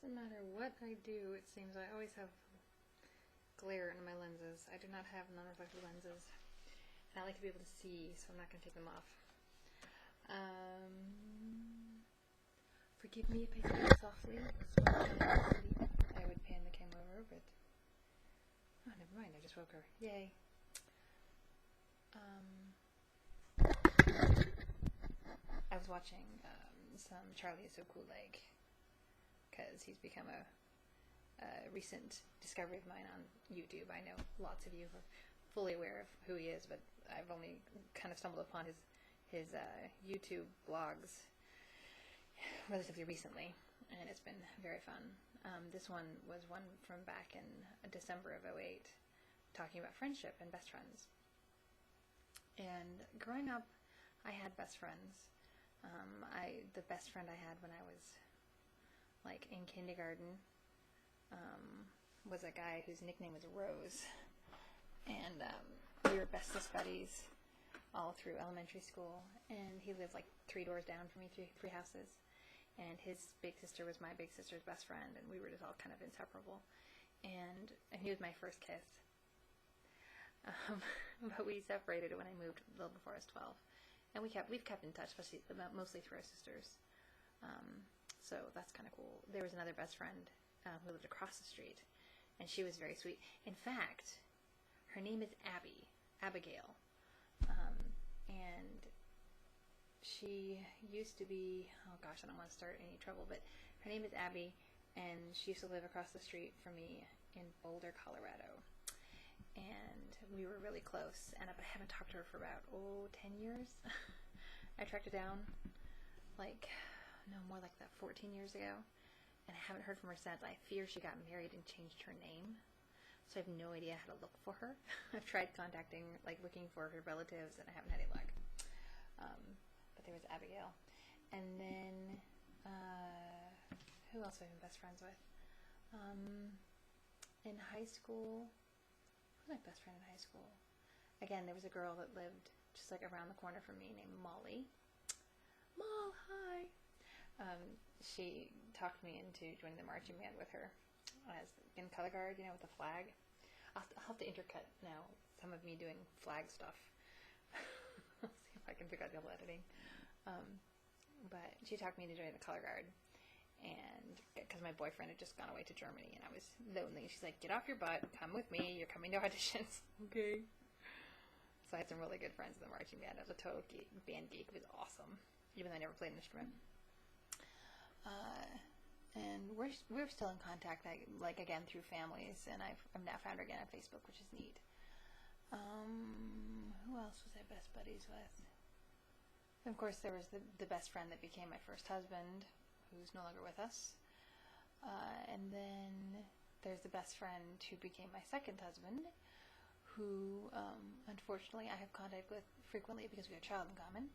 doesn't matter what I do, it seems I always have glare in my lenses. I do not have non-reflective lenses. And I like to be able to see, so I'm not going to take them off. Forgive me if I speak softly. I would pan the camera over, but... Oh, never mind, I just woke her. Yay. I was watching some Charlie Is So Cool Leg, because he's become a recent discovery of mine on YouTube. I know lots of you are fully aware of who he is, but I've only kind of stumbled upon his YouTube blogs relatively recently, and it's been very fun. This one was one from back in December of '08, talking about friendship and best friends. And growing up, I had best friends. The best friend I had when I was like in kindergarten was a guy whose nickname was Rose, and we were bestest buddies all through elementary school. And he lived like 3 doors down from me, three houses. And his big sister was my big sister's best friend, and we were just all kind of inseparable. And he was my first kiss. But we separated when I moved a little before I was 12. And we've kept in touch, mostly through our sisters. So that's kind of cool. There was another best friend who lived across the street, and she was very sweet. In fact, her name is Abigail. And she used to be, oh gosh, I don't want to start any trouble, but her name is Abby, and she used to live across the street from me in Boulder, Colorado. And we were really close, and I haven't talked to her for about, 10 years. I tracked her down, more like that 14 years ago, and I haven't heard from her since. I fear she got married and changed her name, so I have no idea how to look for her. I've tried contacting, looking for her relatives, and I haven't had any luck. But there was Abigail. And then, who else have I been best friends with? In high school, who was my best friend in high school? Again, there was a girl that lived just around the corner from me named Molly. Moll, hi! She talked me into joining the marching band with her in color guard, with the flag. I'll have to intercut now some of me doing flag stuff. I'll see if I can figure out double editing. But she talked me into joining the color guard, and because my boyfriend had just gone away to Germany and I was lonely, she's like, "Get off your butt, come with me, you're coming to auditions." Okay. So I had some really good friends in the marching band. I was a total band geek. It was awesome, even though I never played an instrument. And we're still in contact, again, through families, and I've now found her again on Facebook, which is neat. Who else was I best buddies with? Of course, there was the best friend that became my first husband, who's no longer with us. And then there's the best friend who became my second husband, who, unfortunately, I have contact with frequently because we have a child in common.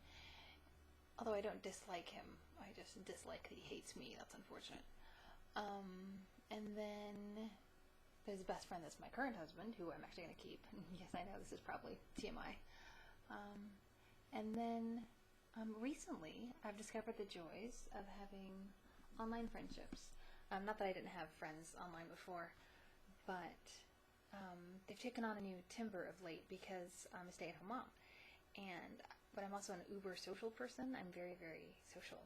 Although I don't dislike him, I just dislike that he hates me. That's unfortunate. And then there's the best friend that's my current husband, who I'm actually going to keep. Yes, I know, this is probably TMI. And then recently, I've discovered the joys of having online friendships. Not that I didn't have friends online before, but they've taken on a new timbre of late because I'm a stay-at-home mom. But I'm also an uber social person. I'm very, very social.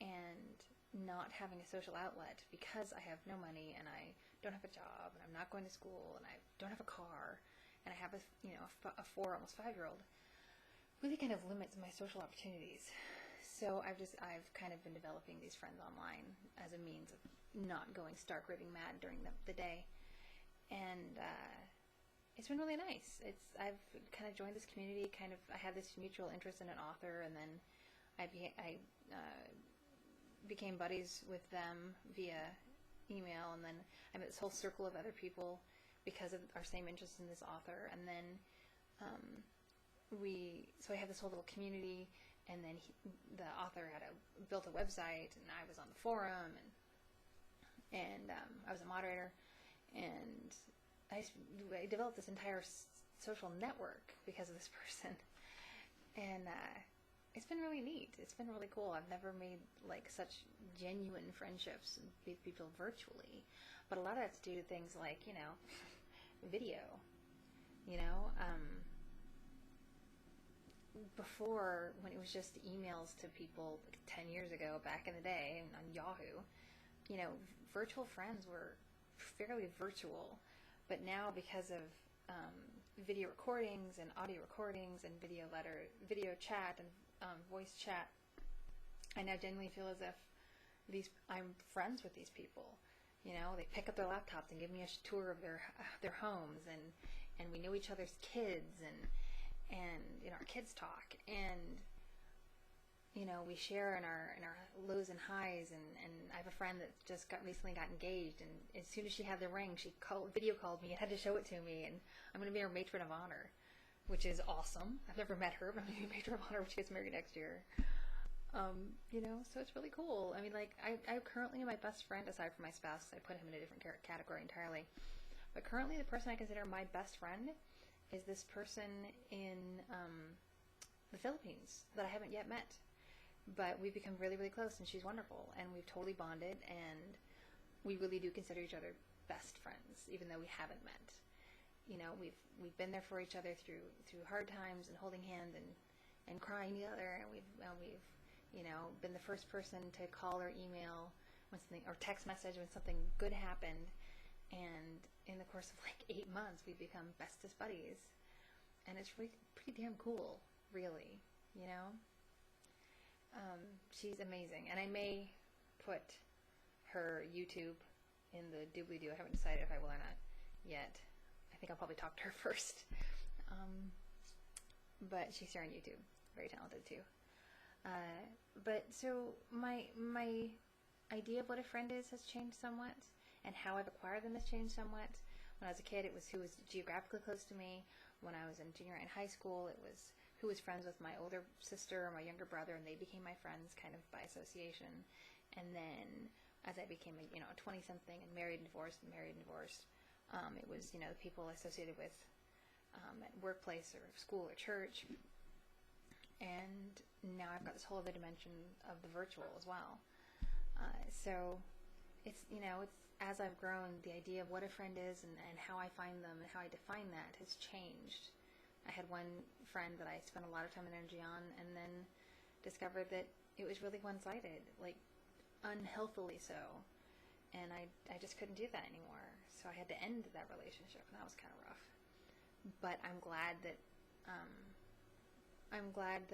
And not having a social outlet because I have no money and I don't have a job and I'm not going to school and I don't have a car and I have a 4, almost 5-year-old, really kind of limits my social opportunities. So I've kind of been developing these friends online as a means of not going stark raving mad during the day. And it's been really nice. I've kind of joined this community. I had this mutual interest in an author, and then I became buddies with them via email, and then I met this whole circle of other people because of our same interest in this author. And then so I had this whole little community, and then the author built a website, and I was on the forum, and I was a moderator, and I developed this entire social network because of this person. And it's been really neat. It's been really cool. I've never made like such genuine friendships with people virtually, but a lot of that's due to things like, video. You know, before, when it was just emails to people like 10 years ago, back in the day, on Yahoo, virtual friends were fairly virtual. But now, because of video recordings and audio recordings and video chat and voice chat, I now genuinely feel as if I'm friends with these people. They pick up their laptops and give me a tour of their homes, and we know each other's kids, and our kids talk, and we share in our lows and highs, and I have a friend that just recently got engaged, and as soon as she had the ring, she video called me and had to show it to me, and I'm going to be her matron of honor, which is awesome. I've never met her, but I'm going to be matron of honor when she gets married next year. So it's really cool. I mean, like, I currently, my best friend, aside from my spouse, I put him in a different category entirely, but currently the person I consider my best friend is this person in the Philippines that I haven't yet met. But we've become really, really close, and she's wonderful, and we've totally bonded, and we really do consider each other best friends, even though we haven't met. We've been there for each other through hard times, and holding hands, and crying together, and we've been the first person to call or email when something, or text message when something good happened, and in the course of like 8 months, we've become bestest buddies, and it's really pretty damn cool, really. She's amazing, and I may put her YouTube in the doobly-doo. I haven't decided if I will or not yet. I think I'll probably talk to her first. But she's here on YouTube. Very talented, too. But so my idea of what a friend is has changed somewhat, and how I've acquired them has changed somewhat. When I was a kid, it was who was geographically close to me. When I was in junior and high school, it was who was friends with my older sister or my younger brother, and they became my friends kind of by association. And then as I became a 20-something and married and divorced, it was, the people associated with at workplace or school or church. And now I've got this whole other dimension of the virtual as well. So it's as I've grown, the idea of what a friend is and how I find them and how I define that has changed. I had one friend that I spent a lot of time and energy on, and then discovered that it was really one-sided, like unhealthily so. And I just couldn't do that anymore. So I had to end that relationship, and that was kind of rough. But I'm glad that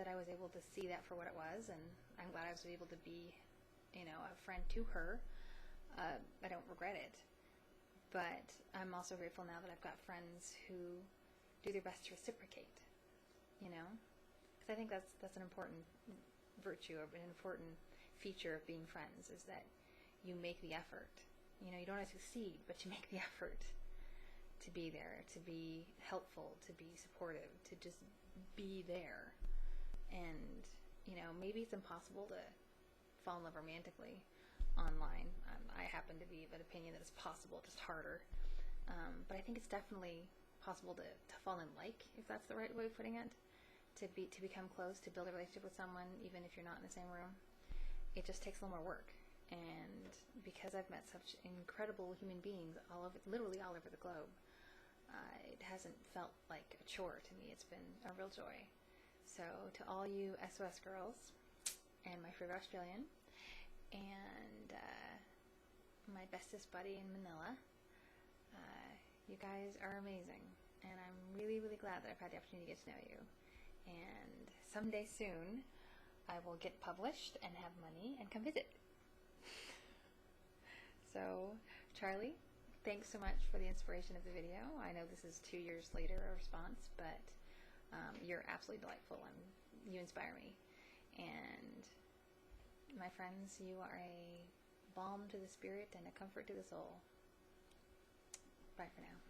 I was able to see that for what it was, and I'm glad I was able to be, a friend to her. I don't regret it. But I'm also grateful now that I've got friends who do their best to reciprocate, because I think that's an important virtue, or an important feature of being friends, is that you make the effort. You don't always succeed, but you make the effort to be there, to be helpful, to be supportive, to just be there. And, maybe it's impossible to fall in love romantically online. I happen to be of an opinion that it's possible, just harder. But I think it's definitely possible to fall in like, if that's the right way of putting it, to become close, to build a relationship with someone, even if you're not in the same room. It just takes a little more work. And because I've met such incredible human beings literally all over the globe, it hasn't felt like a chore to me. It's been a real joy. So to all you SOS girls, and my favorite Australian, and my bestest buddy in Manila, you guys are amazing, and I'm really, really glad that I've had the opportunity to get to know you. And someday soon, I will get published and have money and come visit. So, Charlie, thanks so much for the inspiration of the video. I know this is 2 years later a response, but you're absolutely delightful, and you inspire me. And my friends, you are a balm to the spirit and a comfort to the soul. Bye for now.